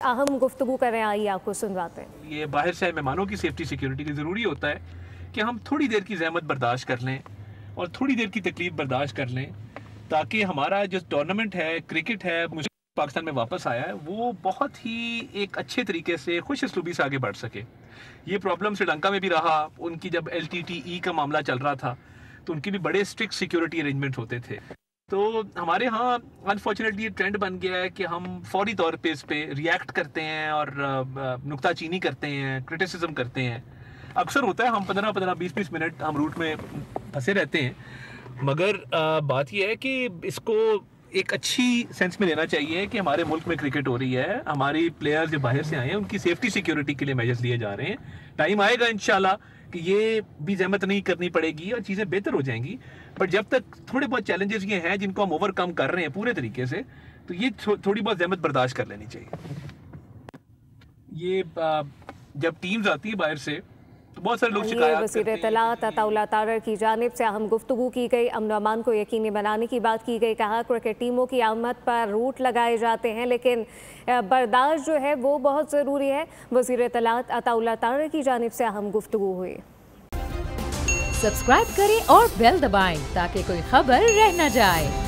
अहम गुफ्तगू करें, आइए आपको सुनवाते हैं। ये बाहर से आए मेहमानों की सेफ्टी सिक्योरिटी के ज़रूरी होता है कि हम थोड़ी देर की जहमत बर्दाश्त कर लें और थोड़ी देर की तकलीफ बर्दाश्त कर लें, ताकि हमारा जो टूर्नामेंट है, क्रिकेट है, मुझे पाकिस्तान में वापस आया है, वो बहुत ही एक अच्छे तरीके से खुश असलूबी से आगे बढ़ सके। ये प्रॉब्लम श्रीलंका में भी रहा, उनकी जब LTTE का मामला चल रहा था तो उनकी भी बड़े स्ट्रिक्ट सिक्योरिटी अरेंजमेंट होते थे। तो हमारे यहाँ अनफॉर्चुनेटली ये ट्रेंड बन गया है कि हम फौरी तौर पे इस पे रिएक्ट करते हैं और नुक्ताचीनी करते हैं, क्रिटिसिज्म करते हैं। अक्सर होता है हम 15-15, 20-20 मिनट हम रूट में फंसे रहते हैं, मगर बात यह है कि इसको एक अच्छी सेंस में लेना चाहिए कि हमारे मुल्क में क्रिकेट हो रही है, हमारी प्लेयर्स जो बाहर से आए हैं उनकी सेफ्टी सिक्योरिटी के लिए मेजर्स लिए जा रहे हैं। टाइम आएगा इंशाल्लाह कि ये भी जहमत नहीं करनी पड़ेगी और चीज़ें बेहतर हो जाएंगी। बट जब तक थोड़े बहुत चैलेंजेस ये हैं जिनको हम ओवरकम कर रहे हैं पूरे तरीके से, तो ये थोड़ी बहुत जहमत बर्दाश्त कर लेनी चाहिए। ये जब टीम्स आती है बाहर से तो बहुत सारे लोग शिकायत वज़ीर इत्तलात अताउल्लाह तारर की जानिब से अहम गुफ्तगू की गई, अमन व अमान को यकीनी बनाने की बात की गई। कहा क्रिकेट टीमों की आमद पर रूट लगाए जाते हैं, लेकिन बर्दाश्त जो है वो बहुत ज़रूरी है। वज़ीर इत्तलात अताउल्लाह तारर की जानिब से अहम गुफ्तगू हुई। सब्सक्राइब करें और बेल दबाएं ताकि कोई खबर रह न जाए।